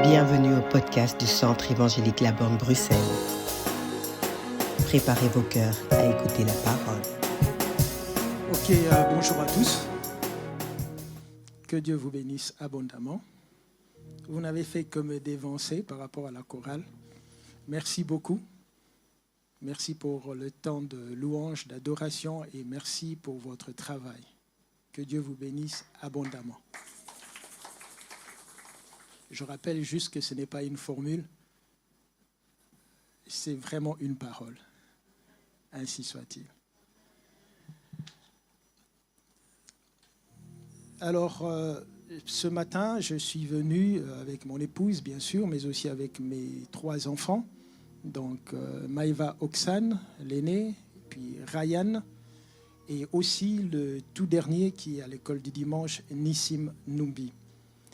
Bienvenue au podcast du Centre évangélique La Borne Bruxelles. Préparez vos cœurs à écouter la parole. Bonjour à tous. Que Dieu vous bénisse abondamment. Vous n'avez fait que me dévancer par rapport à la chorale. Merci beaucoup. Merci pour le temps de louange, d'adoration et merci pour votre travail. Que Dieu vous bénisse abondamment. Je rappelle juste que ce n'est pas une formule, c'est vraiment une parole. Ainsi soit-il. Alors, ce matin, je suis venu avec mon épouse, bien sûr, mais aussi avec mes 3 enfants. Donc, Maïva Oksane, l'aîné, puis Ryan, et aussi le tout dernier qui est à l'école du dimanche, Nissim Numbi.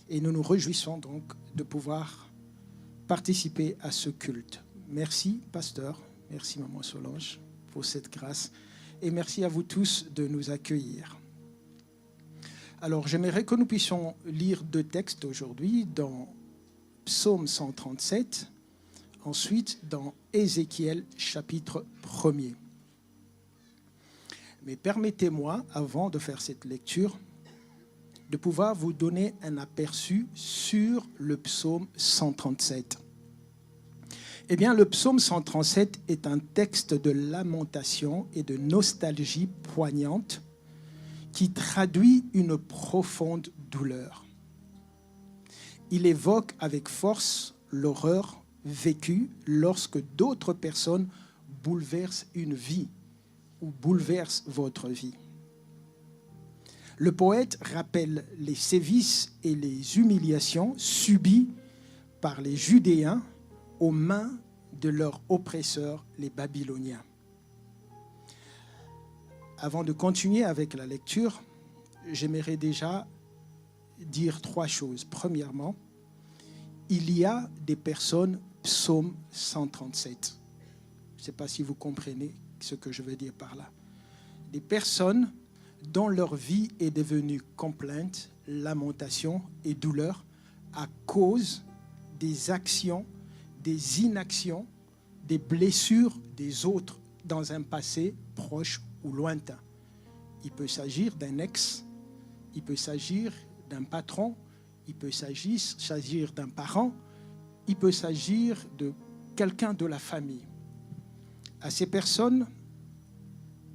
Et nous nous réjouissons donc de pouvoir participer à ce culte. Merci, pasteur, merci, maman Solange, pour cette grâce. Et merci à vous tous de nous accueillir. Alors, j'aimerais que nous puissions lire 2 textes aujourd'hui dans Psaume 137, ensuite dans Ézéchiel chapitre 1er. Mais permettez-moi, avant de faire cette lecture, de pouvoir vous donner un aperçu sur le psaume 137. Eh bien, le psaume 137 est un texte de lamentation et de nostalgie poignante qui traduit une profonde douleur. Il évoque avec force l'horreur vécue lorsque d'autres personnes bouleversent une vie ou bouleversent votre vie. Le poète rappelle les sévices et les humiliations subies par les Judéens aux mains de leurs oppresseurs, les Babyloniens. Avant de continuer avec la lecture, j'aimerais déjà dire 3 choses. Premièrement, il y a des personnes psaume 137. Je ne sais pas si vous comprenez ce que je veux dire par là. Des personnes dont leur vie est devenue complainte, lamentation et douleur à cause des actions, des inactions, des blessures des autres dans un passé proche ou lointain. Il peut s'agir d'un ex, il peut s'agir d'un patron, il peut s'agir d'un parent, il peut s'agir de quelqu'un de la famille. À ces personnes,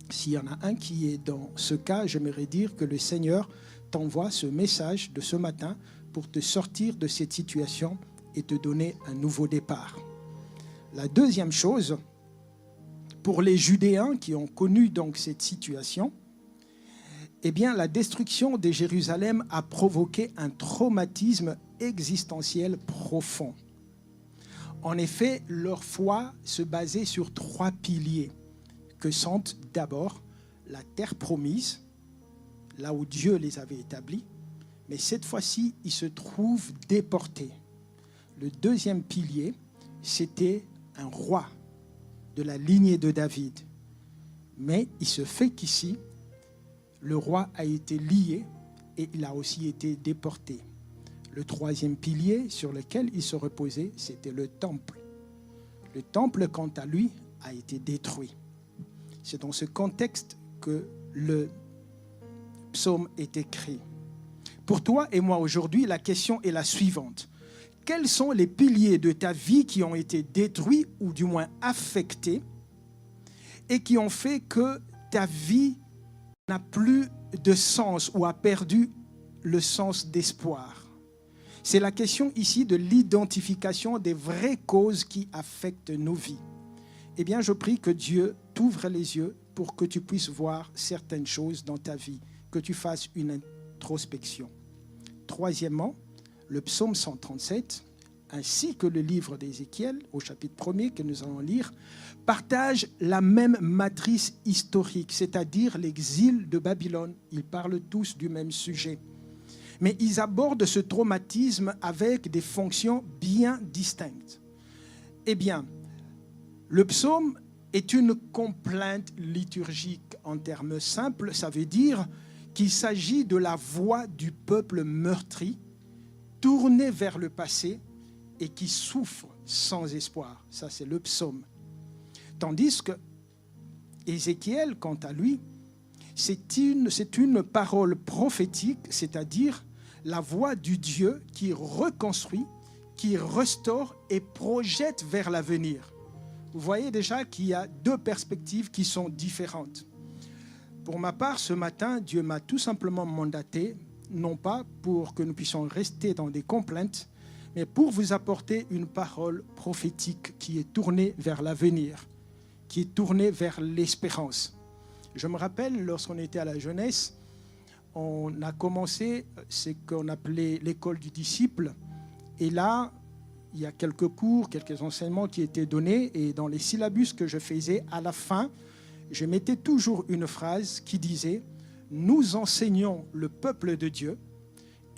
s'il y en a un qui est dans ce cas, j'aimerais dire que le Seigneur t'envoie ce message de ce matin pour te sortir de cette situation et te donner un nouveau départ. La deuxième chose, pour les Judéens qui ont connu donc cette situation, eh bien, la destruction de Jérusalem a provoqué un traumatisme existentiel profond. En effet, leur foi se basait sur 3 piliers que sont d'abord la terre promise, là où Dieu les avait établis, mais cette fois-ci, ils se trouvent déportés. Le deuxième pilier, c'était un roi de la lignée de David. Mais il se fait qu'ici, le roi a été lié et il a aussi été déporté. Le troisième pilier sur lequel il se reposait, c'était le temple. Le temple, quant à lui, a été détruit. C'est dans ce contexte que le psaume est écrit. Pour toi et moi aujourd'hui, la question est la suivante. Quels sont les piliers de ta vie qui ont été détruits ou du moins affectés et qui ont fait que ta vie n'a plus de sens ou a perdu le sens d'espoir? C'est la question ici de l'identification des vraies causes qui affectent nos vies. Eh bien, je prie que Dieu t'ouvre les yeux pour que tu puisses voir certaines choses dans ta vie, que tu fasses une introspection. Troisièmement, le psaume 137, ainsi que le livre d'Ézéchiel, au chapitre 1er que nous allons lire, partagent la même matrice historique, c'est-à-dire l'exil de Babylone. Ils parlent tous du même sujet. Mais ils abordent ce traumatisme avec des fonctions bien distinctes. Eh bien, le psaume est une complainte liturgique. En termes simples, ça veut dire qu'il s'agit de la voix du peuple meurtri, tourné vers le passé et qui souffre sans espoir. Ça, c'est le psaume. Tandis que Ézéchiel, quant à lui, c'est une parole prophétique, c'est-à-dire la voix du Dieu qui reconstruit, qui restaure et projette vers l'avenir. Vous voyez déjà qu'il y a deux perspectives qui sont différentes. Pour ma part, ce matin, Dieu m'a tout simplement mandaté, non pas pour que nous puissions rester dans des complaintes, mais pour vous apporter une parole prophétique qui est tournée vers l'avenir, qui est tournée vers l'espérance. Je me rappelle, lorsqu'on était à la jeunesse, on a commencé ce qu'on appelait l'école du disciple. Et là, il y a quelques cours, quelques enseignements qui étaient donnés. Et dans les syllabus que je faisais, à la fin, je mettais toujours une phrase qui disait « Nous enseignons le peuple de Dieu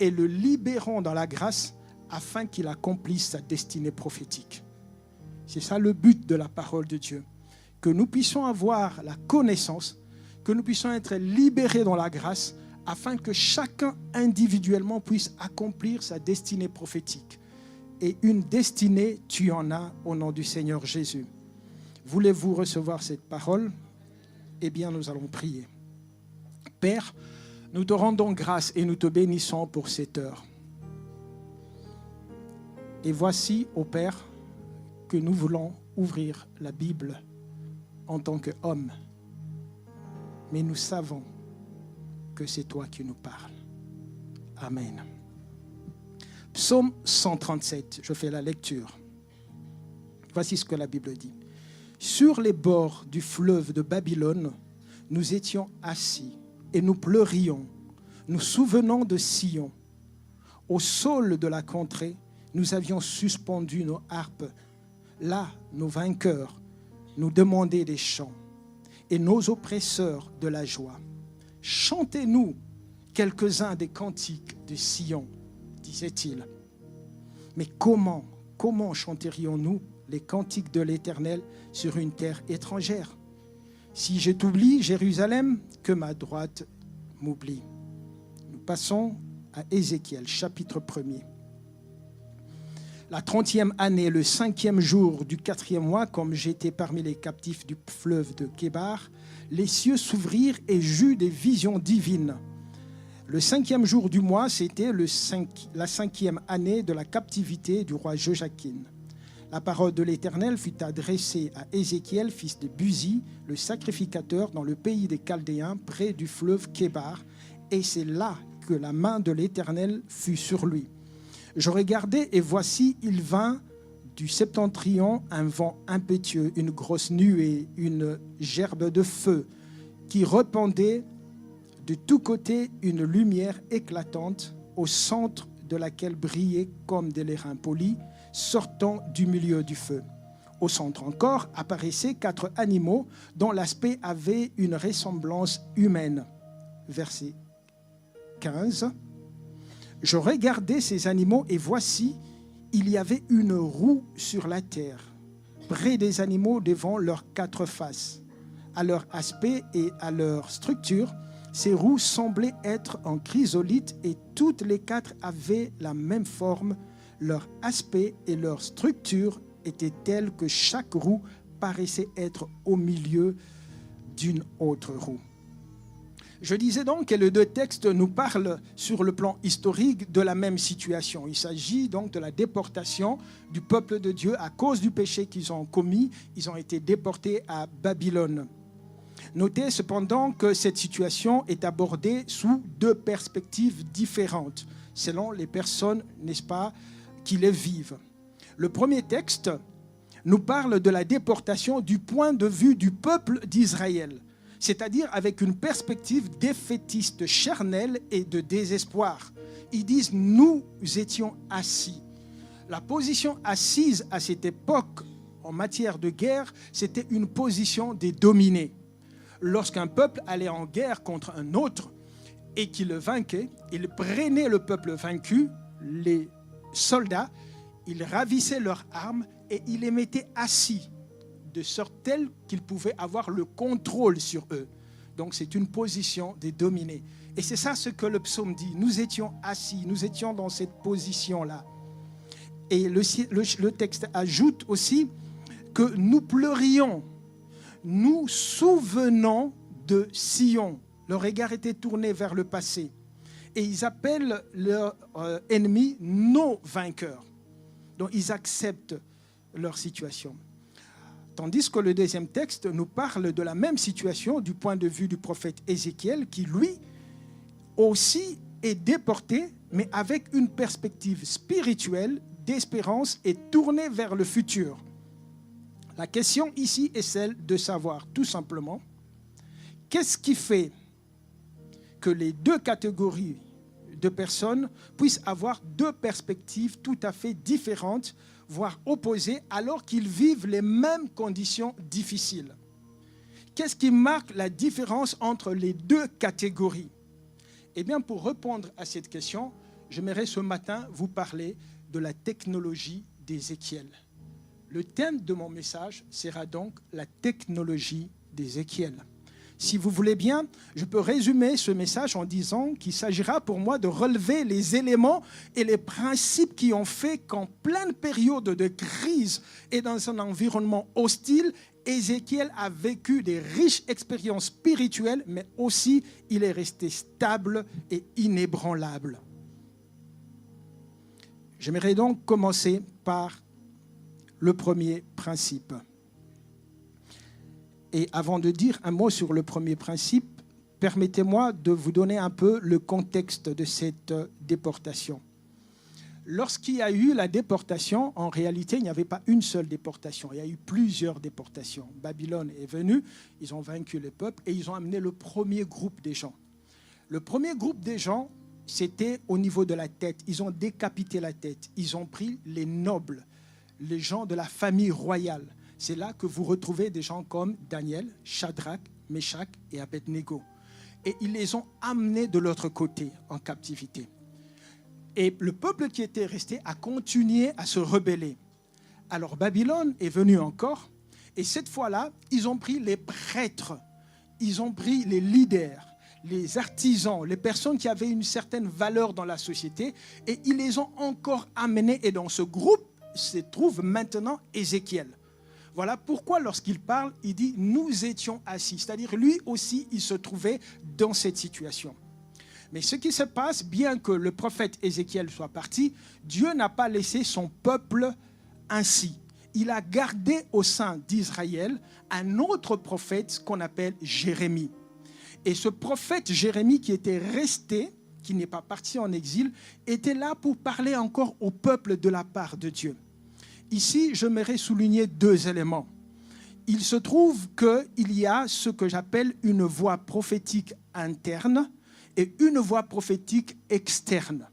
et le libérons dans la grâce afin qu'il accomplisse sa destinée prophétique. » C'est ça le but de la parole de Dieu. Que nous puissions avoir la connaissance, que nous puissions être libérés dans la grâce afin que chacun individuellement puisse accomplir sa destinée prophétique. Et une destinée, tu en as au nom du Seigneur Jésus. Voulez-vous recevoir cette parole? Eh bien, nous allons prier. Père, nous te rendons grâce et nous te bénissons pour cette heure. Et voici, ô Père, que nous voulons ouvrir la Bible en tant qu'homme. Mais nous savons que c'est toi qui nous parles. Amen. Psaume 137, je fais la lecture. Voici ce que la Bible dit. Sur les bords du fleuve de Babylone, nous étions assis et nous pleurions, nous souvenons de Sion. Au sol de la contrée, nous avions suspendu nos harpes. Là, nos vainqueurs nous demandaient des chants et nos oppresseurs de la joie. Chantez-nous quelques-uns des cantiques de Sion, disait-il. Mais comment chanterions-nous les cantiques de l'Éternel sur une terre étrangère? Si je t'oublie, Jérusalem, que ma droite m'oublie. Nous passons à Ézéchiel, chapitre 1er. La 30e année, le 5e jour du 4e mois, comme j'étais parmi les captifs du fleuve de Kébar, les cieux s'ouvrirent et j'eus des visions divines. Le 5e jour du mois, c'était la 5e année de la captivité du roi Joachim. La parole de l'Éternel fut adressée à Ézéchiel, fils de Buzi, le sacrificateur, dans le pays des Chaldéens, près du fleuve Kébar, et c'est là que la main de l'Éternel fut sur lui. Je regardai et voici, il vint du septentrion un vent impétueux, une grosse nuée, une gerbe de feu qui répandait de tous côtés une lumière éclatante au centre de laquelle brillaient comme des lérins polis sortant du milieu du feu. Au centre encore apparaissaient 4 animaux dont l'aspect avait une ressemblance humaine. Verset 15. Je regardais ces animaux et voici, il y avait une roue sur la terre, près des animaux devant leurs 4 faces. À leur aspect et à leur structure, ces roues semblaient être en chrysolite et toutes les 4 avaient la même forme. Leur aspect et leur structure étaient tels que chaque roue paraissait être au milieu d'une autre roue. Je disais donc que les deux textes nous parlent sur le plan historique de la même situation. Il s'agit donc de la déportation du peuple de Dieu à cause du péché qu'ils ont commis. Ils ont été déportés à Babylone. Notez cependant que cette situation est abordée sous 2 perspectives différentes, selon les personnes, n'est-ce pas, qui les vivent. Le premier texte nous parle de la déportation du point de vue du peuple d'Israël, c'est-à-dire avec une perspective défaitiste, charnelle et de désespoir. Ils disent « nous étions assis ». La position assise à cette époque en matière de guerre, c'était une position des dominés. Lorsqu'un peuple allait en guerre contre un autre et qu'il le vainquait, il prenait le peuple vaincu, les soldats, il ravissait leurs armes et il les mettait assis, de sorte telle qu'ils pouvaient avoir le contrôle sur eux. Donc c'est une position des dominés. Et c'est ça ce que le psaume dit. Nous étions assis, nous étions dans cette position-là. Et le texte ajoute aussi que nous pleurions, nous souvenons de Sion. Le regard était tourné vers le passé. Et ils appellent leur ennemi nos vainqueurs. Donc ils acceptent leur situation. Tandis que le deuxième texte nous parle de la même situation du point de vue du prophète Ézéchiel qui, lui, aussi est déporté, mais avec une perspective spirituelle d'espérance et tournée vers le futur. La question ici est celle de savoir tout simplement qu'est-ce qui fait que les deux catégories de personnes puissent avoir deux perspectives tout à fait différentes, voire opposées, alors qu'ils vivent les mêmes conditions difficiles. Qu'est-ce qui marque la différence entre les deux catégories? Eh bien, pour répondre à cette question, j'aimerais ce matin vous parler de la technologie d'Ézéchiel. Le thème de mon message sera donc la technologie d'Ézéchiel. Si vous voulez bien, je peux résumer ce message en disant qu'il s'agira pour moi de relever les éléments et les principes qui ont fait qu'en pleine période de crise et dans un environnement hostile, Ézéchiel a vécu des riches expériences spirituelles, mais aussi il est resté stable et inébranlable. J'aimerais donc commencer par le premier principe. Et avant de dire un mot sur le premier principe, permettez-moi de vous donner un peu le contexte de cette déportation. Lorsqu'il y a eu la déportation, en réalité, il n'y avait pas une seule déportation. Il y a eu plusieurs déportations. Babylone est venue, ils ont vaincu le peuple et ils ont amené le premier groupe des gens. Le premier groupe des gens, c'était au niveau de la tête. Ils ont décapité la tête. Ils ont pris les nobles, les gens de la famille royale. C'est là que vous retrouvez des gens comme Daniel, Shadrach, Meshach et Abednego. Et ils les ont amenés de l'autre côté, en captivité. Et le peuple qui était resté a continué à se rebeller. Alors Babylone est venue encore, et cette fois-là, ils ont pris les prêtres, ils ont pris les leaders, les artisans, les personnes qui avaient une certaine valeur dans la société, et ils les ont encore amenés. Et dans ce groupe se trouve maintenant Ézéchiel. Voilà pourquoi lorsqu'il parle, il dit « nous étions assis ». C'est-à-dire lui aussi, il se trouvait dans cette situation. Mais ce qui se passe, bien que le prophète Ézéchiel soit parti, Dieu n'a pas laissé son peuple ainsi. Il a gardé au sein d'Israël un autre prophète qu'on appelle Jérémie. Et ce prophète Jérémie qui était resté, qui n'est pas parti en exil, était là pour parler encore au peuple de la part de Dieu. Ici, j'aimerais souligner deux éléments. Il se trouve qu'il y a ce que j'appelle une voix prophétique interne et une voix prophétique externe.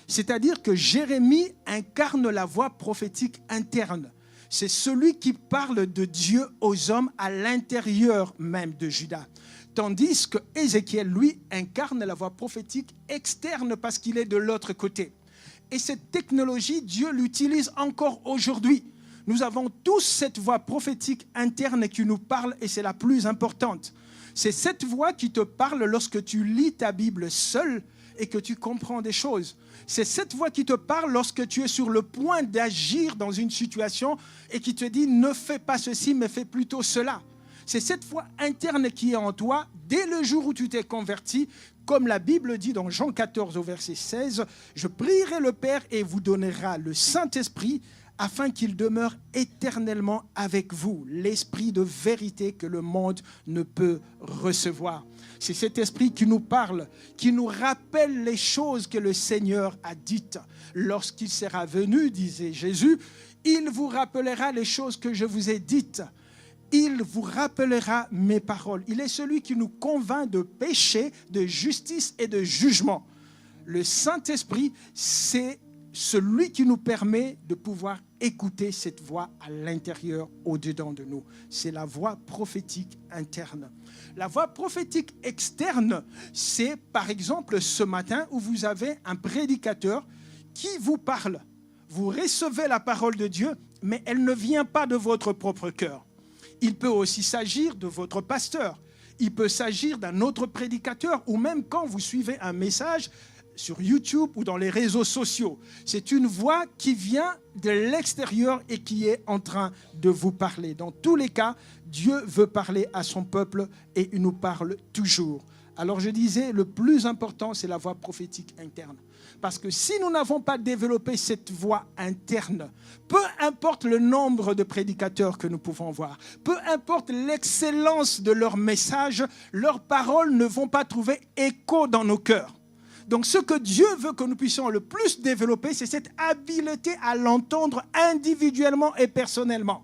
C'est-à-dire que Jérémie incarne la voix prophétique interne. C'est celui qui parle de Dieu aux hommes à l'intérieur même de Juda. Tandis que Ézéchiel, lui, incarne la voix prophétique externe parce qu'il est de l'autre côté. Et cette technologie, Dieu l'utilise encore aujourd'hui. Nous avons tous cette voix prophétique interne qui nous parle et c'est la plus importante. C'est cette voix qui te parle lorsque tu lis ta Bible seul et que tu comprends des choses. C'est cette voix qui te parle lorsque tu es sur le point d'agir dans une situation et qui te dit « ne fais pas ceci, mais fais plutôt cela ». C'est cette voix interne qui est en toi dès le jour où tu t'es converti. Comme la Bible dit dans Jean 14 au verset 16, « Je prierai le Père et vous donnera le Saint-Esprit afin qu'il demeure éternellement avec vous, l'esprit de vérité que le monde ne peut recevoir. » C'est cet esprit qui nous parle, qui nous rappelle les choses que le Seigneur a dites. Lorsqu'il sera venu, disait Jésus, « Il vous rappellera les choses que je vous ai dites. » Il vous rappellera mes paroles. Il est celui qui nous convainc de péché, de justice et de jugement. Le Saint-Esprit, c'est celui qui nous permet de pouvoir écouter cette voix à l'intérieur, au-dedans de nous. C'est la voix prophétique interne. La voix prophétique externe, c'est par exemple ce matin où vous avez un prédicateur qui vous parle. Vous recevez la parole de Dieu, mais elle ne vient pas de votre propre cœur. Il peut aussi s'agir de votre pasteur. Il peut s'agir d'un autre prédicateur ou même quand vous suivez un message sur YouTube ou dans les réseaux sociaux. C'est une voix qui vient de l'extérieur et qui est en train de vous parler. Dans tous les cas, Dieu veut parler à son peuple et il nous parle toujours. Alors je disais, le plus important, c'est la voix prophétique interne. Parce que si nous n'avons pas développé cette voix interne, peu importe le nombre de prédicateurs que nous pouvons voir, peu importe l'excellence de leur message, leurs paroles ne vont pas trouver écho dans nos cœurs. Donc ce que Dieu veut que nous puissions le plus développer, c'est cette habileté à l'entendre individuellement et personnellement.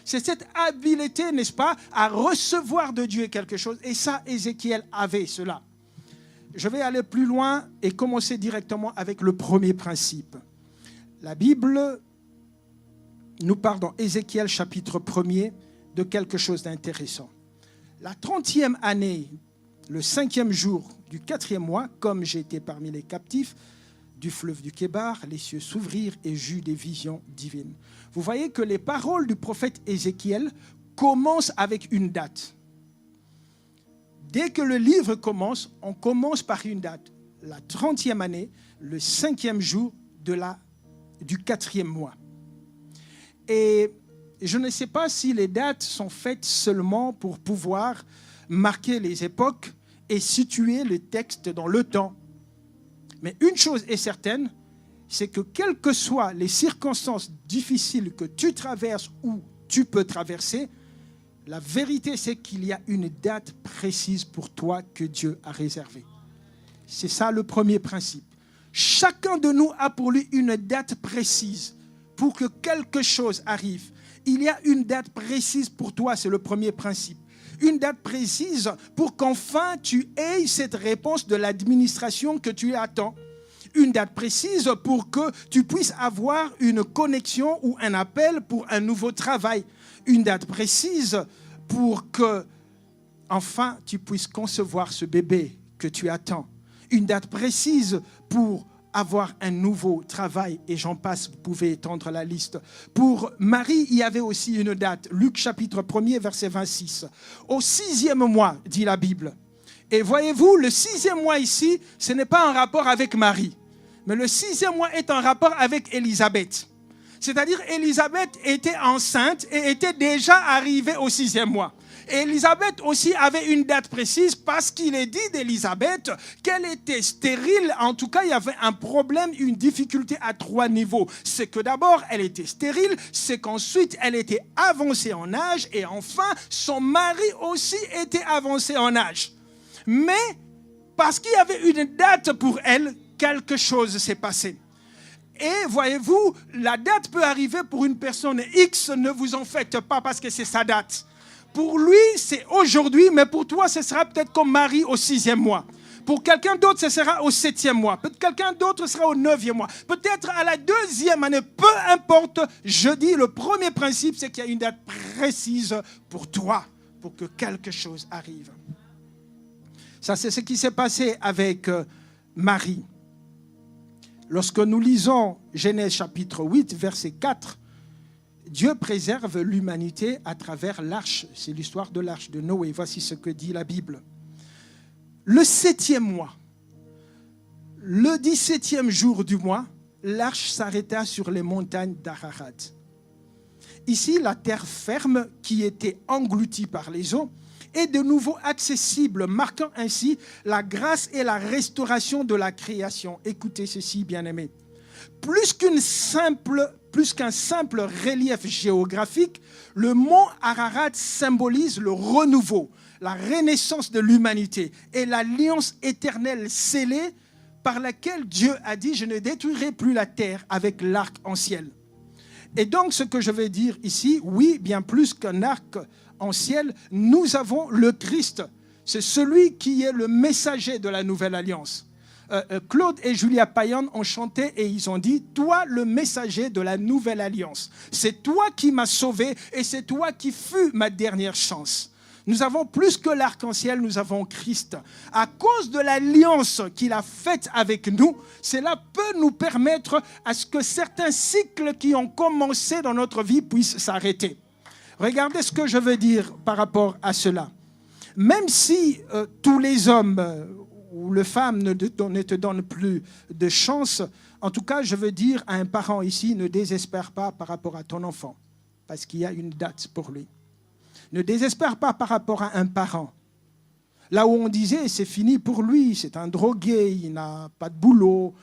C'est cette habileté, n'est-ce pas, à recevoir de Dieu quelque chose. Et ça, Ézéchiel avait cela. Je vais aller plus loin et commencer directement avec le premier principe. La Bible nous parle dans Ézéchiel chapitre 1er de quelque chose d'intéressant. La 30e année, le 5e jour du 4e mois, comme j'étais parmi les captifs du fleuve du Kébar, les cieux s'ouvrirent et j'eus des visions divines. Vous voyez que les paroles du prophète Ézéchiel commencent avec une date. Dès que le livre commence, on commence par une date. La 30e année, le 5e jour du 4e mois. Et je ne sais pas si les dates sont faites seulement pour pouvoir marquer les époques et situer le texte dans le temps. Mais une chose est certaine, c'est que quelles que soient les circonstances difficiles que tu traverses ou tu peux traverser, la vérité, c'est qu'il y a une date précise pour toi que Dieu a réservée. C'est ça le premier principe. Chacun de nous a pour lui une date précise pour que quelque chose arrive. Il y a une date précise pour toi, c'est le premier principe. Une date précise pour qu'enfin tu aies cette réponse de l'administration que tu attends. Une date précise pour que tu puisses avoir une connexion ou un appel pour un nouveau travail. Une date précise pour que, enfin, tu puisses concevoir ce bébé que tu attends. Une date précise pour avoir un nouveau travail, et j'en passe, vous pouvez étendre la liste. Pour Marie, il y avait aussi une date, Luc chapitre 1er, verset 26. Au 6e mois, dit la Bible. Et voyez-vous, le 6e mois ici, ce n'est pas un rapport avec Marie, mais le 6e mois est un rapport avec Élisabeth. C'est-à-dire, Élisabeth était enceinte et était déjà arrivée au 6e mois. Et Élisabeth aussi avait une date précise parce qu'il est dit d'Élisabeth qu'elle était stérile. En tout cas, il y avait un problème, une difficulté à 3 niveaux. C'est que d'abord, elle était stérile, c'est qu'ensuite, elle était avancée en âge et enfin, son mari aussi était avancé en âge. Mais parce qu'il y avait une date pour elle, quelque chose s'est passé. Et voyez-vous, la date peut arriver pour une personne X, ne vous en faites pas parce que c'est sa date. Pour lui, c'est aujourd'hui, mais pour toi, ce sera peut-être comme Marie au 6e mois. Pour quelqu'un d'autre, ce sera au 7e mois. Peut-être quelqu'un d'autre sera au 9e mois. Peut-être à la 2e année. Peu importe, je dis, le premier principe, c'est qu'il y a une date précise pour toi, pour que quelque chose arrive. Ça, c'est ce qui s'est passé avec Marie. Lorsque nous lisons Genèse chapitre 8, verset 4, Dieu préserve l'humanité à travers l'arche. C'est l'histoire de l'arche de Noé. Voici ce que dit la Bible. Le 7e mois, le 17e jour du mois, l'arche s'arrêta sur les montagnes d'Ararat. Ici, la terre ferme qui était engloutie par les eaux est de nouveau accessible, marquant ainsi la grâce et la restauration de la création. Écoutez ceci, bien-aimés. Plus qu'un simple relief géographique, le mont Ararat symbolise le renouveau, la renaissance de l'humanité et l'alliance éternelle scellée par laquelle Dieu a dit « Je ne détruirai plus la terre avec l'arc-en-ciel ». Et donc, ce que je vais dire ici, oui, bien plus qu'un arc-en-ciel, nous avons le Christ. C'est celui qui est le messager de la nouvelle alliance. Claude et Julia Payan ont chanté et ils ont dit « Toi, le messager de la nouvelle alliance. C'est toi qui m'as sauvé et c'est toi qui fus ma dernière chance. » Nous avons plus que l'arc-en-ciel, nous avons Christ. À cause de l'alliance qu'il a faite avec nous, cela peut nous permettre à ce que certains cycles qui ont commencé dans notre vie puissent s'arrêter. Regardez ce que je veux dire par rapport à cela. Même si tous les hommes où le femme ne te donne plus de chance. En tout cas, je veux dire à un parent ici, ne désespère pas par rapport à ton enfant, parce qu'il y a une date pour lui. Ne désespère pas par rapport à un parent. Là où on disait, c'est fini pour lui, c'est un drogué, il n'a pas de boulot,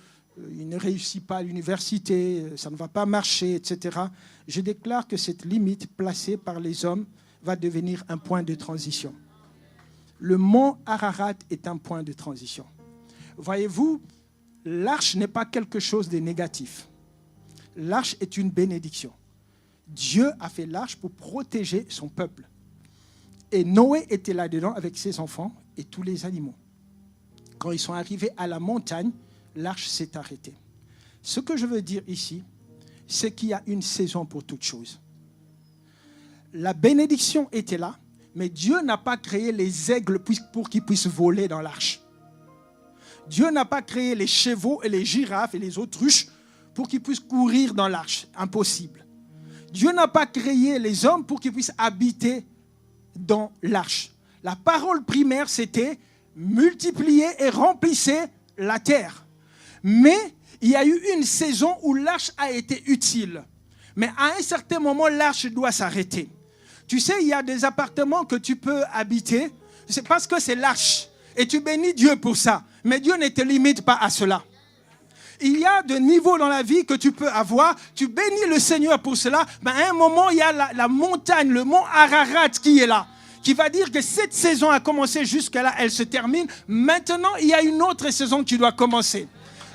il ne réussit pas à l'université, ça ne va pas marcher, etc. Je déclare que cette limite placée par les hommes va devenir un point de transition. Le mont Ararat est un point de transition. Voyez-vous, l'arche n'est pas quelque chose de négatif. L'arche est une bénédiction. Dieu a fait l'arche pour protéger son peuple. Et Noé était là-dedans avec ses enfants et tous les animaux. Quand ils sont arrivés à la montagne, l'arche s'est arrêtée. Ce que je veux dire ici, c'est qu'il y a une saison pour toute chose. La bénédiction était là, mais Dieu n'a pas créé les aigles pour qu'ils puissent voler dans l'arche. Dieu n'a pas créé les chevaux et les girafes et les autruches pour qu'ils puissent courir dans l'arche. Impossible. Dieu n'a pas créé les hommes pour qu'ils puissent habiter dans l'arche. La parole primaire, c'était multiplier et remplissez la terre. Mais il y a eu une saison où l'arche a été utile. Mais à un certain moment, l'arche doit s'arrêter. Tu sais, il y a des appartements que tu peux habiter, c'est parce que c'est l'arche. Et tu bénis Dieu pour ça. Mais Dieu ne te limite pas à cela. Il y a des niveaux dans la vie que tu peux avoir. Tu bénis le Seigneur pour cela. Mais à un moment, il y a la montagne, le mont Ararat qui est là, qui va dire que cette saison a commencé jusqu'à là, elle se termine. Maintenant, il y a une autre saison qui doit commencer.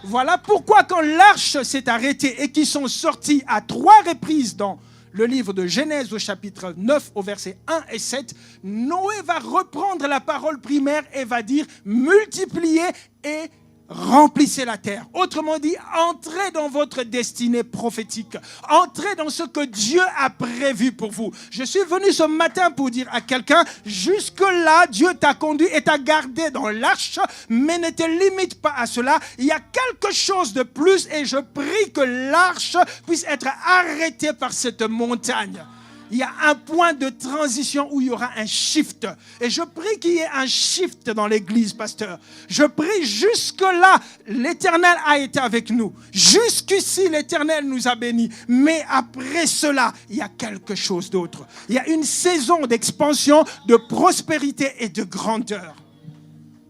Voilà pourquoi quand l'arche s'est arrêtée et qu'ils sont sortis à 3 reprises dans le livre de Genèse au chapitre 9 au verset 1 et 7, Noé va reprendre la parole primaire et va dire « multipliez et remplissez la terre ». Autrement dit, entrez dans votre destinée prophétique. Entrez dans ce que Dieu a prévu pour vous. Je suis venu ce matin pour dire à quelqu'un, jusque-là, Dieu t'a conduit et t'a gardé dans l'arche, mais ne te limite pas à cela. Il y a quelque chose de plus et je prie que l'arche puisse être arrêtée par cette montagne. Il y a un point de transition où il y aura un shift. Et je prie qu'il y ait un shift dans l'église, pasteur. Je prie jusque-là, l'Éternel a été avec nous. Jusqu'ici, l'Éternel nous a bénis. Mais après cela, il y a quelque chose d'autre. Il y a une saison d'expansion, de prospérité et de grandeur.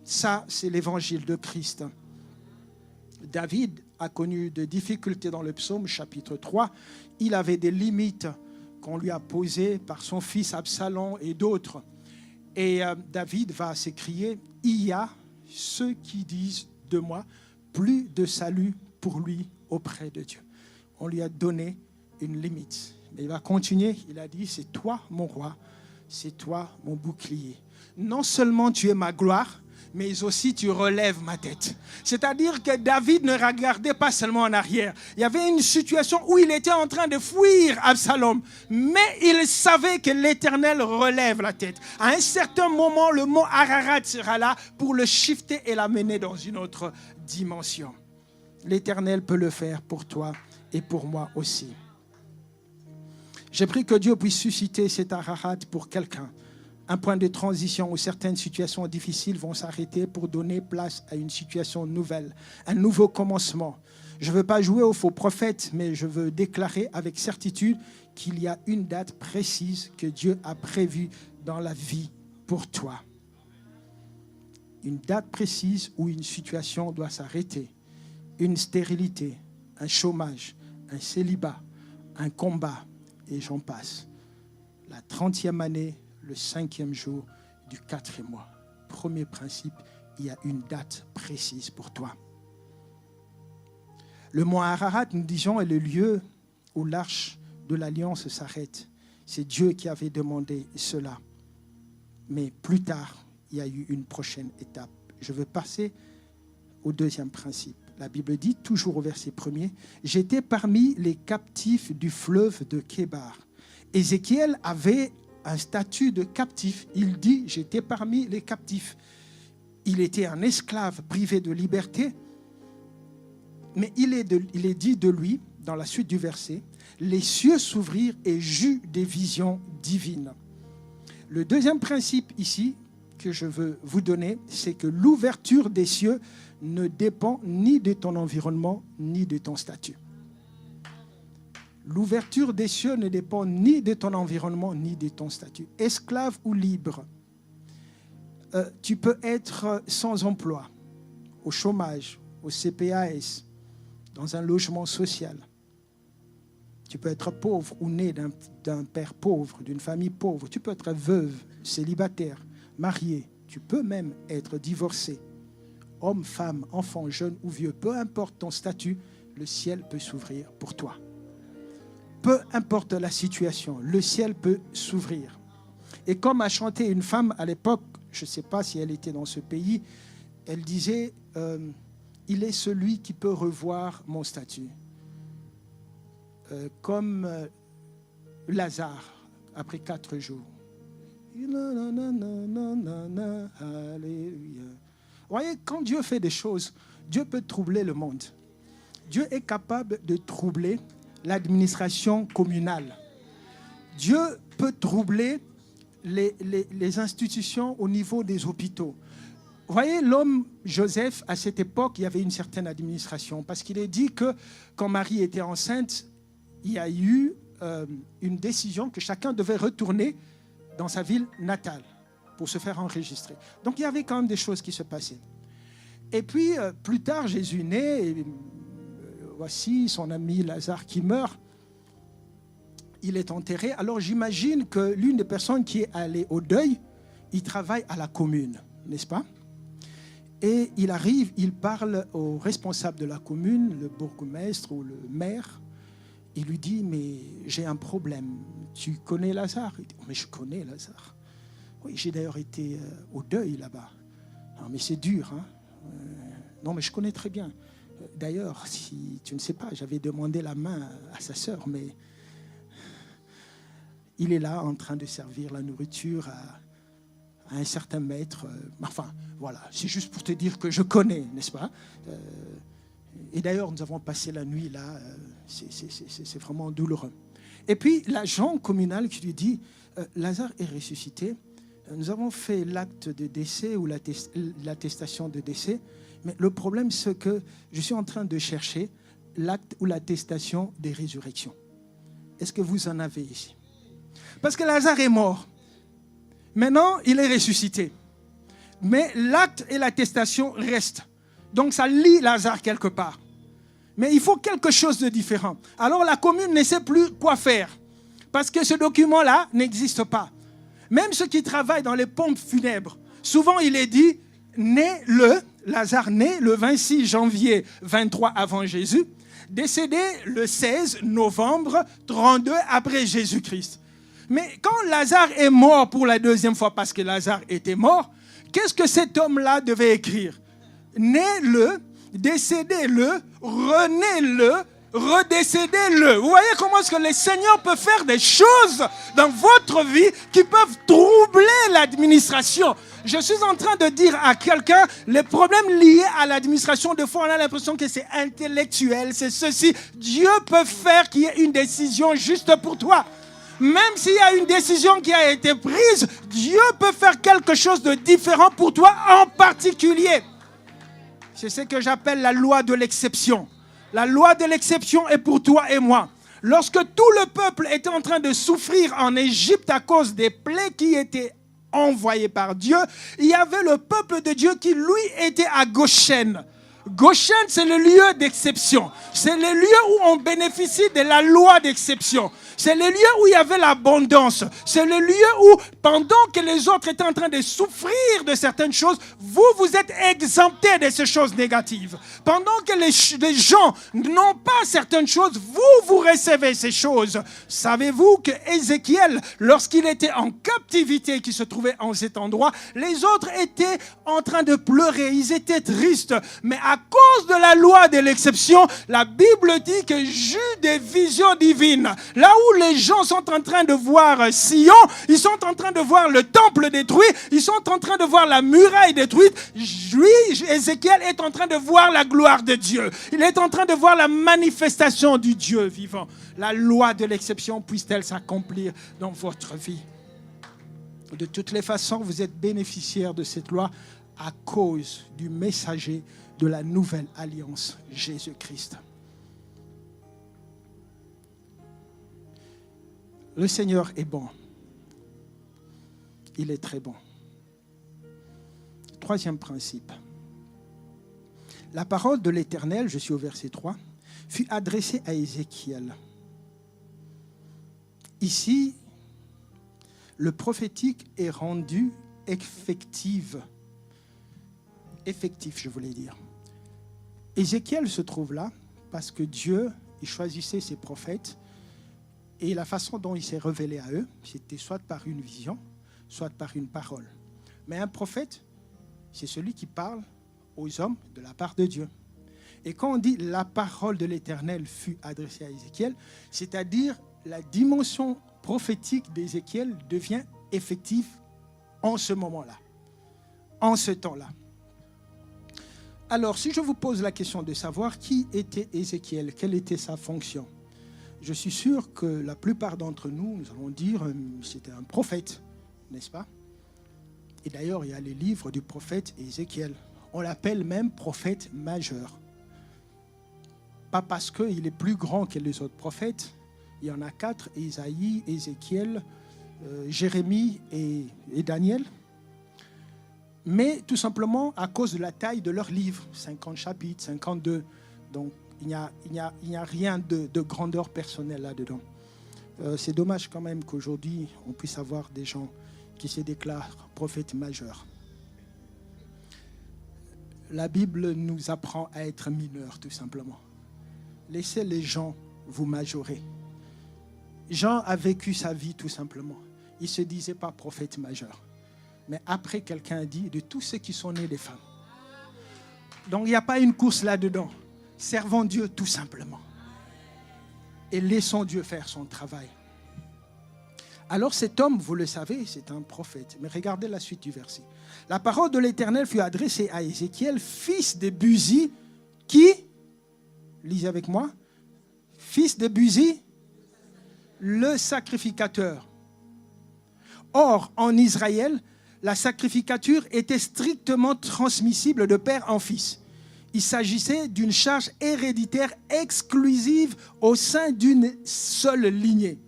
Ça, c'est l'évangile de Christ. David a connu des difficultés dans le psaume, chapitre 3. Il avait des limites qu'on lui a posé par son fils Absalom et d'autres. Et David va s'écrier, il y a ceux qui disent de moi, plus de salut pour lui auprès de Dieu. On lui a donné une limite. Mais il va continuer, il a dit, c'est toi mon roi, c'est toi mon bouclier. Non seulement tu es ma gloire, mais aussi tu relèves ma tête. C'est-à-dire que David ne regardait pas seulement en arrière. Il y avait une situation où il était en train de fuir Absalom, mais il savait que l'Éternel relève la tête. À un certain moment, le mont Ararat sera là pour le shifter et l'amener dans une autre dimension. L'Éternel peut le faire pour toi et pour moi aussi. J'ai pris que Dieu puisse susciter cet Ararat pour quelqu'un. Un point de transition où certaines situations difficiles vont s'arrêter pour donner place à une situation nouvelle, un nouveau commencement. Je ne veux pas jouer au faux prophète, mais je veux déclarer avec certitude qu'il y a une date précise que Dieu a prévue dans la vie pour toi. Une date précise où une situation doit s'arrêter. Une stérilité, un chômage, un célibat, un combat, et j'en passe. La 30e année, le 5e jour du 4e mois. Premier principe, il y a une date précise pour toi. Le mont Ararat, nous disons, est le lieu où l'arche de l'Alliance s'arrête. C'est Dieu qui avait demandé cela. Mais plus tard, il y a eu une prochaine étape. Je veux passer au 2e principe. La Bible dit, toujours au verset 1er, « J'étais parmi les captifs du fleuve de Kébar. » Ézéchiel avait un statut de captif. Il dit, j'étais parmi les captifs. Il était un esclave privé de liberté. Mais il est dit de lui, dans la suite du verset, les cieux s'ouvrirent et j'eus des visions divines. Le 2e principe ici, que je veux vous donner, c'est que l'ouverture des cieux ne dépend ni de ton environnement, ni de ton statut. L'ouverture des cieux ne dépend ni de ton environnement, ni de ton statut. Esclave ou libre, tu peux être sans emploi, au chômage, au CPAS, dans un logement social. Tu peux être pauvre ou né d'un père pauvre, d'une famille pauvre. Tu peux être veuve, célibataire, marié. Tu peux même être divorcé. Homme, femme, enfant, jeune ou vieux, peu importe ton statut, le ciel peut s'ouvrir pour toi. Peu importe la situation, le ciel peut s'ouvrir. Et comme a chanté une femme à l'époque, je ne sais pas si elle était dans ce pays, elle disait « Il est celui qui peut revoir mon statut ». Comme Lazare, après 4 jours. Alléluia. Vous voyez, quand Dieu fait des choses, Dieu peut troubler le monde. Dieu est capable de troubler l'administration communale. Dieu peut troubler les institutions au niveau des hôpitaux. Vous voyez, l'homme Joseph, à cette époque, il y avait une certaine administration. Parce qu'il est dit que quand Marie était enceinte, il y a eu une décision que chacun devait retourner dans sa ville natale pour se faire enregistrer. Donc il y avait quand même des choses qui se passaient. Et puis, plus tard, Jésus naît, et voici son ami Lazare qui meurt. Il est enterré. Alors j'imagine que l'une des personnes qui est allée au deuil, il travaille à la commune, n'est-ce pas? Et il arrive, il parle au responsable de la commune, le bourgmestre ou le maire. Il lui dit, mais j'ai un problème. Tu connais Lazare? Il dit, oh, mais je connais Lazare. Oui, j'ai d'ailleurs été au deuil là-bas. Non, mais c'est dur, hein? Non, mais je connais très bien. D'ailleurs, si tu ne sais pas, j'avais demandé la main à sa sœur, mais il est là en train de servir la nourriture à un certain maître. Enfin, voilà, c'est juste pour te dire que je connais, n'est-ce pas? Et d'ailleurs, nous avons passé la nuit là. C'est vraiment douloureux. Et puis, l'agent communal qui lui dit, Lazare est ressuscité. Nous avons fait l'acte de décès ou l'attestation de décès. Mais le problème, c'est que je suis en train de chercher l'acte ou l'attestation des résurrections. Est-ce que vous en avez ici? Parce que Lazare est mort. Maintenant, il est ressuscité. Mais l'acte et l'attestation restent. Donc, ça lie Lazare quelque part. Mais il faut quelque chose de différent. Alors, la commune ne sait plus quoi faire. Parce que ce document-là n'existe pas. Même ceux qui travaillent dans les pompes funèbres, souvent il est dit, Lazare né le 26 janvier 23 avant Jésus, décédé le 16 novembre 32 après Jésus-Christ. Mais quand Lazare est mort pour la deuxième fois, parce que Lazare était mort, qu'est-ce que cet homme-là devait écrire? Né-le, décédé-le, rené-le, redécédez-le. Vous voyez comment est-ce que le Seigneur peut faire des choses dans votre vie qui peuvent troubler l'administration. Je suis en train de dire à quelqu'un, les problèmes liés à l'administration, des fois on a l'impression que c'est intellectuel, c'est ceci. Dieu peut faire qu'il y ait une décision juste pour toi. Même s'il y a une décision qui a été prise, Dieu peut faire quelque chose de différent pour toi en particulier. C'est ce que j'appelle la loi de l'exception. La loi de l'exception est pour toi et moi. Lorsque tout le peuple était en train de souffrir en Égypte à cause des plaies qui étaient envoyées par Dieu, il y avait le peuple de Dieu qui, lui, était à Goshen. Goshen, c'est le lieu d'exception. C'est le lieu où on bénéficie de la loi d'exception. C'est le lieu où il y avait l'abondance. C'est le lieu où, pendant que les autres étaient en train de souffrir de certaines choses, vous êtes exemptés de ces choses négatives. Pendant que les gens n'ont pas certaines choses, vous recevez ces choses. Savez-vous que Ézéchiel, lorsqu'il était en captivité, qui se trouvait en cet endroit, les autres étaient en train de pleurer, ils étaient tristes. Mais à cause de la loi de l'exception, la Bible dit que j'eus des visions divines. Là où les gens sont en train de voir Sion, ils sont en train de voir le temple détruit, ils sont en train de voir la muraille détruite. Lui, Ézéchiel, est en train de voir la gloire de Dieu. Il est en train de voir la manifestation du Dieu vivant. La loi de l'exception puisse-t-elle s'accomplir dans votre vie? De toutes les façons, vous êtes bénéficiaires de cette loi à cause du messager de la nouvelle alliance, Jésus-Christ. Le Seigneur est bon. Il est très bon. Troisième principe. La parole de l'Éternel, je suis au verset 3, fut adressée à Ézéchiel. Ici, le prophétique est rendu effectif, je voulais dire. Ézéchiel se trouve là parce que Dieu, il choisissait ses prophètes et la façon dont il s'est révélé à eux, c'était soit par une vision, soit par une parole. Mais un prophète, c'est celui qui parle aux hommes de la part de Dieu. Et quand on dit la parole de l'Éternel fut adressée à Ézéchiel, c'est-à-dire la dimension prophétique d'Ézéchiel devient effective en ce moment-là, en ce temps-là. Alors, si je vous pose la question de savoir qui était Ézéchiel, quelle était sa fonction, je suis sûr que la plupart d'entre nous, nous allons dire c'était un prophète, n'est-ce pas? Et d'ailleurs, il y a les livres du prophète Ézéchiel. On l'appelle même prophète majeur. Pas parce qu'il est plus grand que les autres prophètes. Il y en a 4, Isaïe, Ézéchiel, Jérémie et Daniel. Mais tout simplement à cause de la taille de leurs livres, 50 chapitres, 52. Donc il n'y a rien de grandeur personnelle là-dedans. C'est dommage quand même qu'aujourd'hui on puisse avoir des gens qui se déclarent prophètes majeurs. La Bible nous apprend à être mineurs, tout simplement. Laissez les gens vous majorer. Jean a vécu sa vie, tout simplement. Il ne se disait pas prophète majeur. Mais après, quelqu'un a dit de tous ceux qui sont nés des femmes. Donc, il n'y a pas une course là-dedans. Servons Dieu, tout simplement. Et laissons Dieu faire son travail. Alors cet homme, vous le savez, c'est un prophète. Mais regardez la suite du verset. La parole de l'Éternel fut adressée à Ézéchiel, fils de Buzi, qui, lisez avec moi, fils de Buzi, le sacrificateur. Or, en Israël, la sacrificature était strictement transmissible de père en fils. Il s'agissait d'une charge héréditaire exclusive au sein d'une seule lignée.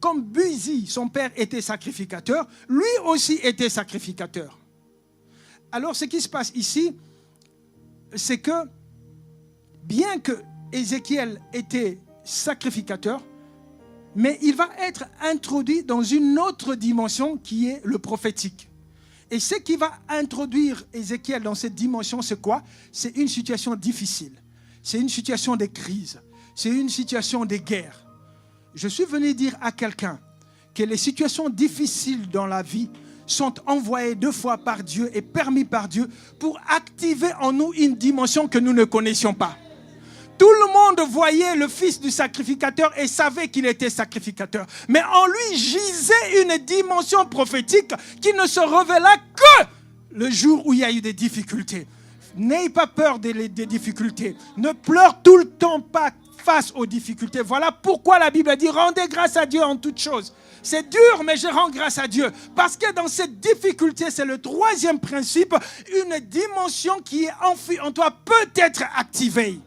Comme Buzi, son père était sacrificateur, lui aussi était sacrificateur. Alors ce qui se passe ici, c'est que bien que Ézéchiel était sacrificateur, mais il va être introduit dans une autre dimension qui est le prophétique. Et ce qui va introduire Ézéchiel dans cette dimension, c'est quoi? C'est une situation difficile. C'est une situation de crise. C'est une situation de guerre. Je suis venu dire à quelqu'un que les situations difficiles dans la vie sont envoyées 2 fois par Dieu et permis par Dieu pour activer en nous une dimension que nous ne connaissions pas. Tout le monde voyait le fils du sacrificateur et savait qu'il était sacrificateur. Mais en lui gisait une dimension prophétique qui ne se révéla que le jour où il y a eu des difficultés. N'ayez pas peur des difficultés. Ne pleure tout le temps pas face aux difficultés. Voilà pourquoi la Bible dit « Rendez grâce à Dieu en toutes choses ». C'est dur, mais je rends grâce à Dieu. Parce que dans cette difficulté, c'est le 3e principe, une dimension qui est enfuie en toi peut être activée.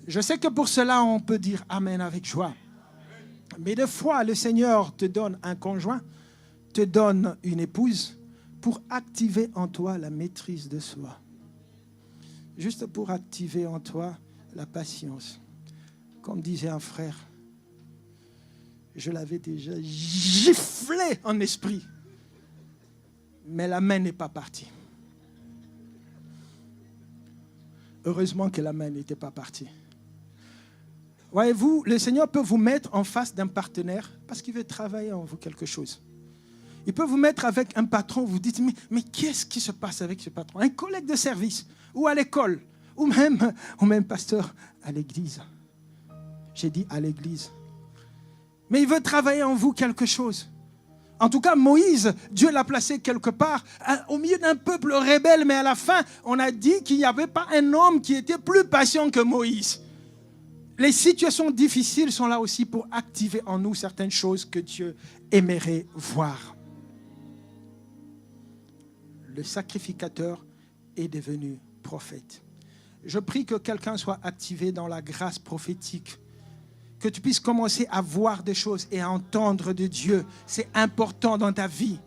Je sais que pour cela, on peut dire Amen avec joie. Mais des fois, le Seigneur te donne un conjoint, te donne une épouse pour activer en toi la maîtrise de soi. Juste pour activer en toi la patience. Comme disait un frère, je l'avais déjà giflé en esprit, mais la main n'est pas partie. Heureusement que la main n'était pas partie. Voyez-vous, le Seigneur peut vous mettre en face d'un partenaire parce qu'il veut travailler en vous quelque chose. Il peut vous mettre avec un patron, vous dites, mais qu'est-ce qui se passe avec ce patron? Un collègue de service, ou à l'école, ou même pasteur à l'église. J'ai dit à l'église. Mais il veut travailler en vous quelque chose. En tout cas, Moïse, Dieu l'a placé quelque part, au milieu d'un peuple rebelle, mais à la fin, on a dit qu'il n'y avait pas un homme qui était plus patient que Moïse. les situations difficiles sont là aussi pour activer en nous certaines choses que Dieu aimerait voir. Le sacrificateur est devenu prophète. Je prie que quelqu'un soit activé dans la grâce prophétique, que tu puisses commencer à voir des choses et à entendre de Dieu. C'est important dans ta vie.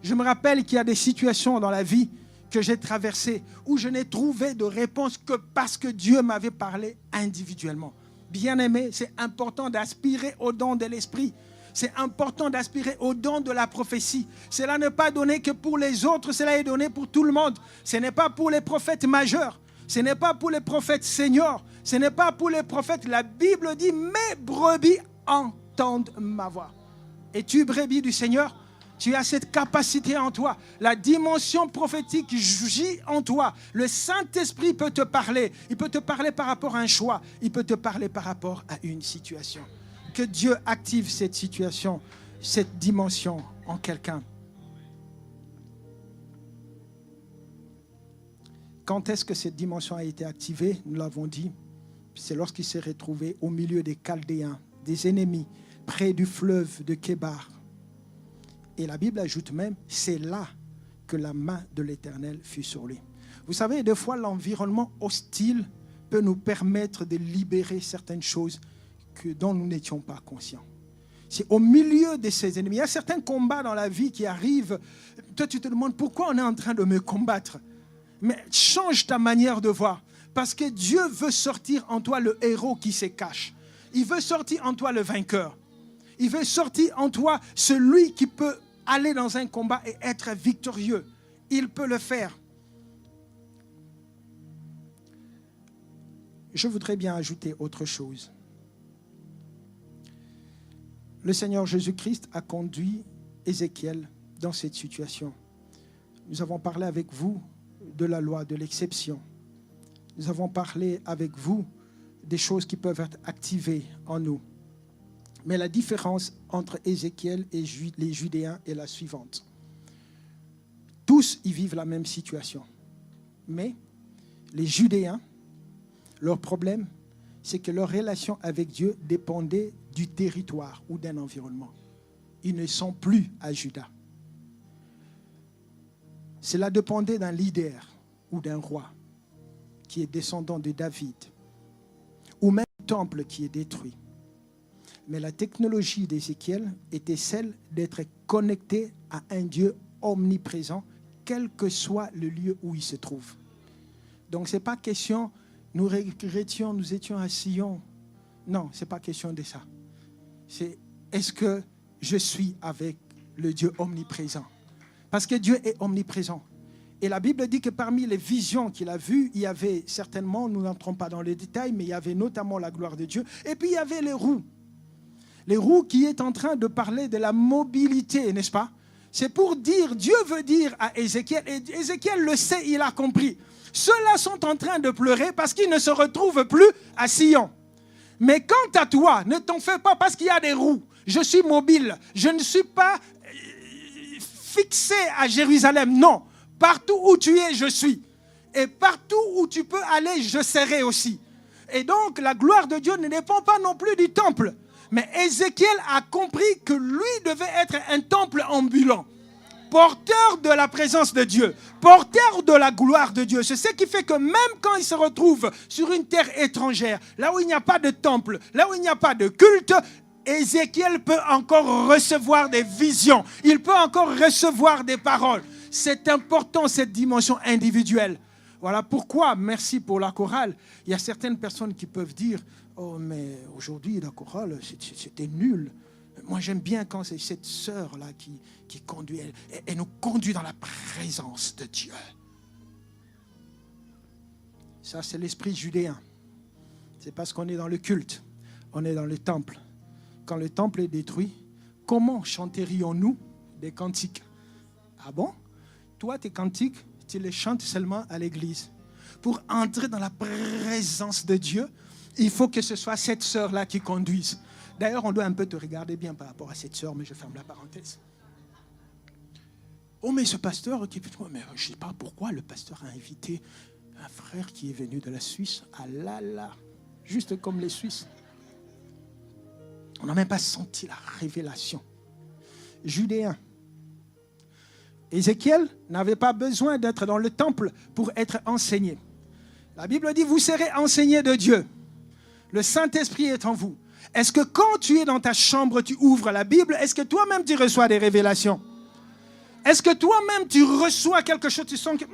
Je me rappelle qu'il y a des situations dans la vie que j'ai traversées où je n'ai trouvé de réponse que parce que Dieu m'avait parlé individuellement. Bien-aimé, c'est important d'aspirer au don de l'esprit. C'est important d'aspirer au don de la prophétie. Cela n'est pas donné que pour les autres, cela est donné pour tout le monde. Ce n'est pas pour les prophètes majeurs. Ce n'est pas pour les prophètes seniors. Ce n'est pas pour les prophètes. La Bible dit, mes brebis entendent ma voix. Es-tu brebis du Seigneur? Tu as cette capacité en toi. La dimension prophétique gît en toi. Le Saint-Esprit peut te parler. Il peut te parler par rapport à un choix. Il peut te parler par rapport à une situation. Que Dieu active cette situation, cette dimension en quelqu'un. Quand est-ce que cette dimension a été activée? Nous l'avons dit. C'est lorsqu'il s'est retrouvé au milieu des Chaldéens, des ennemis, près du fleuve de Kébar. Et la Bible ajoute même, c'est là que la main de l'Éternel fut sur lui. Vous savez, des fois, l'environnement hostile peut nous permettre de libérer certaines choses dont nous n'étions pas conscients. C'est au milieu de ces ennemis. Il y a certains combats dans la vie qui arrivent. Toi, tu te demandes pourquoi on est en train de me combattre. Mais change ta manière de voir. Parce que Dieu veut sortir en toi le héros qui se cache. Il veut sortir en toi le vainqueur. Il veut sortir en toi celui qui peut aller dans un combat et être victorieux. Il peut le faire. Je voudrais bien ajouter autre chose. Le Seigneur Jésus-Christ a conduit Ézéchiel dans cette situation. Nous avons parlé avec vous de la loi de l'exception. Nous avons parlé avec vous des choses qui peuvent être activées en nous. Mais la différence entre Ézéchiel et les Judéens est la suivante. Tous y vivent la même situation. Mais les Judéens, leur problème, c'est que leur relation avec Dieu dépendait du territoire ou d'un environnement. Ils ne sont plus à Juda. Cela dépendait d'un leader ou d'un roi qui est descendant de David, ou même un temple qui est détruit. Mais la technologie d'Ézéchiel était celle d'être connecté à un Dieu omniprésent, quel que soit le lieu où il se trouve. Donc ce n'est pas question, nous étions à Sion. Non, ce n'est pas question de ça. C'est est-ce que je suis avec le Dieu omniprésent? Parce que Dieu est omniprésent. Et la Bible dit que parmi les visions qu'il a vues, il y avait certainement, nous n'entrons pas dans les détails, mais il y avait notamment la gloire de Dieu. Et puis il y avait les roues. Les roues qui est en train de parler de la mobilité, n'est-ce pas? C'est pour dire, Dieu veut dire à Ézéchiel, et Ézéchiel le sait, il a compris. Ceux-là sont en train de pleurer parce qu'ils ne se retrouvent plus à Sion. Mais quant à toi, ne t'en fais pas parce qu'il y a des roues. Je suis mobile, je ne suis pas fixé à Jérusalem, non. Partout où tu es, je suis. Et partout où tu peux aller, je serai aussi. Et donc, la gloire de Dieu ne dépend pas non plus du temple. Mais Ézéchiel a compris que lui devait être un temple ambulant, porteur de la présence de Dieu, porteur de la gloire de Dieu. C'est ce qui fait que même quand il se retrouve sur une terre étrangère, là où il n'y a pas de temple, là où il n'y a pas de culte, Ézéchiel peut encore recevoir des visions. Il peut encore recevoir des paroles. C'est important, cette dimension individuelle. Voilà pourquoi, merci pour la chorale. Il y a certaines personnes qui peuvent dire « Oh, mais aujourd'hui, la chorale, c'était nul. Moi, j'aime bien quand c'est cette sœur-là qui conduit. Elle nous conduit dans la présence de Dieu. » Ça, c'est l'esprit judéen. C'est parce qu'on est dans le culte. On est dans le temple. Quand le temple est détruit, comment chanterions-nous des cantiques? Ah bon? Toi, tes cantiques, tu les chantes seulement à l'église. Pour entrer dans la présence de Dieu, il faut que ce soit cette sœur-là qui conduise. D'ailleurs, on doit un peu te regarder bien par rapport à cette sœur, mais je ferme la parenthèse. Oh, mais ce pasteur, mais je ne sais pas pourquoi le pasteur a invité un frère qui est venu de la Suisse. Ah là là. juste comme les Suisses. On n'a même pas senti la révélation. Judéen. Ézéchiel n'avait pas besoin d'être dans le temple pour être enseigné. La Bible dit, vous serez enseignés de Dieu. Le Saint-Esprit est en vous. Est-ce que quand tu es dans ta chambre, tu ouvres la Bible, est-ce que toi-même tu reçois des révélations? Est-ce que toi-même tu reçois quelque chose, tu sens que,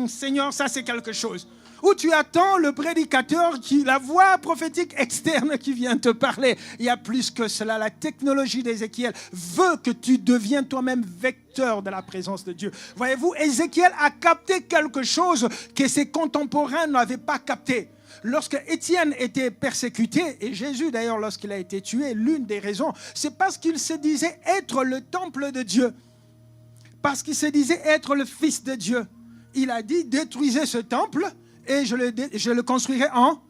Seigneur, ça c'est quelque chose? Ou tu attends le prédicateur, la voix prophétique externe qui vient te parler. Il y a plus que cela. La technologie d'Ézéchiel veut que tu deviennes toi-même vecteur de la présence de Dieu. Voyez-vous, Ézéchiel a capté quelque chose que ses contemporains n'avaient pas capté. Lorsque Étienne était persécuté, et Jésus d'ailleurs lorsqu'il a été tué, l'une des raisons, c'est parce qu'il se disait être le temple de Dieu. Parce qu'il se disait être le Fils de Dieu. Il a dit, détruisez ce temple et je le construirai en...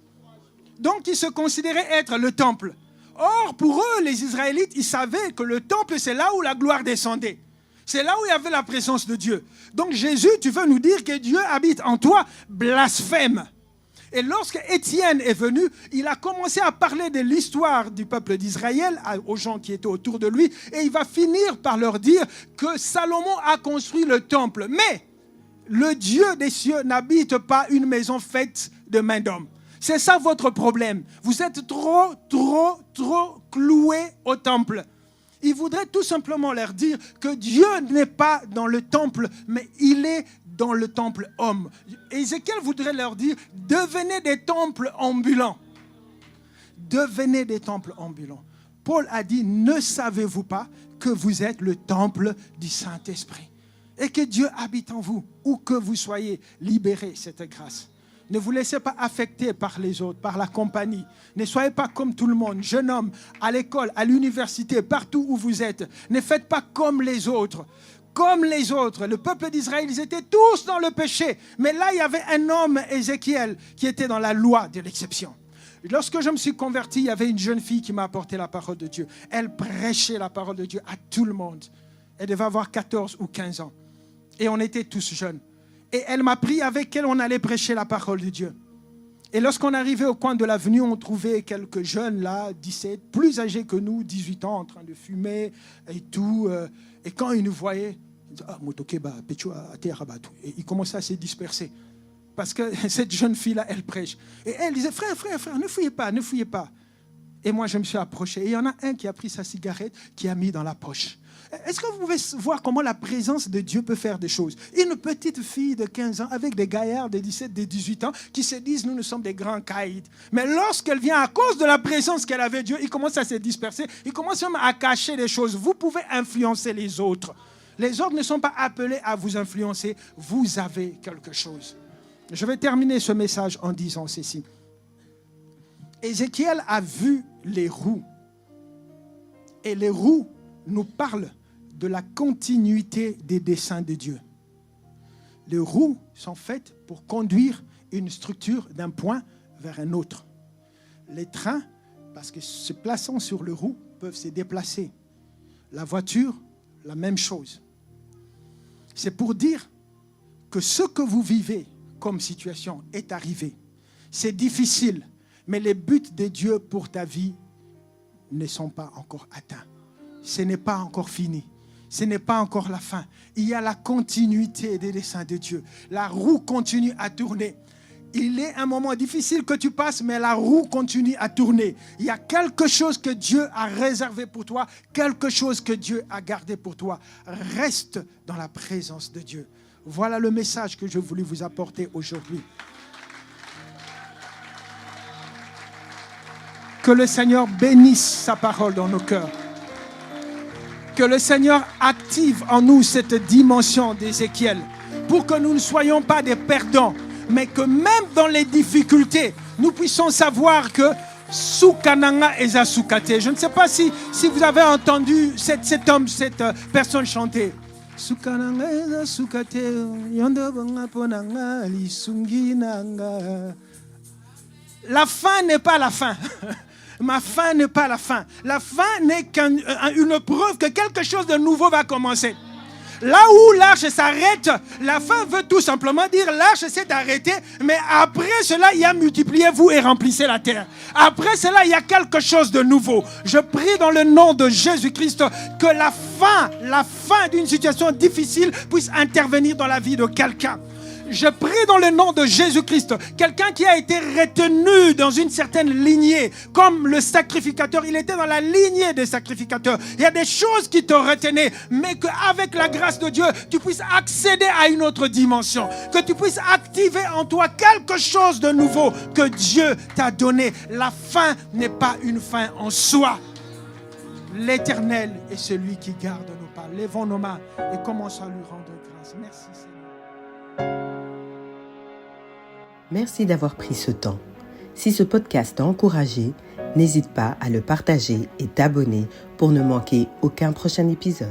Donc, il se considérait être le temple. Or, pour eux, les Israélites, ils savaient que le temple, c'est là où la gloire descendait. C'est là où il y avait la présence de Dieu. Donc, Jésus, tu veux nous dire que Dieu habite en toi, blasphème. Et lorsque Étienne est venu, il a commencé à parler de l'histoire du peuple d'Israël aux gens qui étaient autour de lui. Et il va finir par leur dire que Salomon a construit le temple. Mais le Dieu des cieux n'habite pas une maison faite de main d'homme. C'est ça votre problème. Vous êtes trop cloués au temple. Il voudrait tout simplement leur dire que Dieu n'est pas dans le temple, mais il est dans le temple homme. Ézéchiel voudrait leur dire, devenez des temples ambulants. Devenez des temples ambulants. Paul a dit, ne savez-vous pas que vous êtes le temple du Saint-Esprit et que Dieu habite en vous, où que vous soyez, libérez cette grâce. Ne vous laissez pas affecter par les autres, par la compagnie. Ne soyez pas comme tout le monde, jeune homme, à l'école, à l'université, partout où vous êtes. Ne faites pas comme les autres. Comme les autres, le peuple d'Israël, ils étaient tous dans le péché. Mais là, il y avait un homme, Ézéchiel, qui était dans la loi de l'exception. Lorsque je me suis converti, il y avait une jeune fille qui m'a apporté la parole de Dieu. Elle prêchait la parole de Dieu à tout le monde. Elle devait avoir 14 ou 15 ans. Et on était tous jeunes. Et elle m'a pris avec elle, on allait prêcher la parole de Dieu. Et lorsqu'on arrivait au coin de l'avenue, on trouvait quelques jeunes là, 17, plus âgés que nous, 18 ans, en train de fumer et tout. Et quand ils nous voyaient, ils disaient, et ils commençaient à se disperser. Parce que cette jeune fille-là, elle prêche. Et elle disait, frère, ne fouillez pas, ne fouillez pas. Et moi, je me suis approché. Et il y en a un qui a pris sa cigarette, qui a mis dans la poche. Est-ce que vous pouvez voir comment la présence de Dieu peut faire des choses? Une petite fille de 15 ans avec des gaillards de 17, de 18 ans qui se disent, nous sommes des grands caïds. Mais lorsqu'elle vient à cause de la présence qu'elle avait de Dieu, ils commencent à se disperser, ils commencent même à cacher des choses. Vous pouvez influencer les autres. Les autres ne sont pas appelés à vous influencer. Vous avez quelque chose. Je vais terminer ce message en disant ceci. Ézéchiel a vu les roues. Et les roues nous parlent de la continuité des desseins de Dieu. Les roues sont faites pour conduire une structure d'un point vers un autre. Les trains, parce que se plaçant sur les roues, peuvent se déplacer. La voiture, la même chose. C'est pour dire que ce que vous vivez comme situation est arrivé. C'est difficile, mais les buts de Dieu pour ta vie ne sont pas encore atteints. Ce n'est pas encore fini. Ce n'est pas encore la fin. Il y a la continuité des desseins de Dieu. La roue continue à tourner. Il est un moment difficile que tu passes, mais la roue continue à tourner. Il y a quelque chose que Dieu a réservé pour toi, quelque chose que Dieu a gardé pour toi. Reste dans la présence de Dieu. Voilà le message que je voulais vous apporter aujourd'hui. Que le Seigneur bénisse sa parole dans nos cœurs. Que le Seigneur active en nous cette dimension d'Ézéchiel pour que nous ne soyons pas des perdants, mais que même dans les difficultés, nous puissions savoir que Soukananga eza soukate. Je ne sais pas si vous avez entendu cet homme, cette personne chanter. Soukananga eza soukate, yondo bonga ponanga lisungi nanga. La fin n'est pas la fin. Ma fin n'est pas la fin. La fin n'est qu'une preuve que quelque chose de nouveau va commencer. Là où l'arche s'arrête, la fin veut tout simplement dire l'arche s'est arrêtée, mais après cela, il y a multipliez-vous et remplissez la terre. Après cela, il y a quelque chose de nouveau. Je prie dans le nom de Jésus-Christ que la fin d'une situation difficile puisse intervenir dans la vie de quelqu'un. Je prie dans le nom de Jésus-Christ, quelqu'un qui a été retenu dans une certaine lignée, comme le sacrificateur, il était dans la lignée des sacrificateurs. Il y a des choses qui te retenaient, mais qu'avec la grâce de Dieu, tu puisses accéder à une autre dimension, que tu puisses activer en toi quelque chose de nouveau que Dieu t'a donné. La fin n'est pas une fin en soi. L'Éternel est celui qui garde nos pas. Lèvons nos mains et commençons à lui rendre grâce. Merci Seigneur. Merci d'avoir pris ce temps. Si ce podcast t'a encouragé, n'hésite pas à le partager et t'abonner pour ne manquer aucun prochain épisode.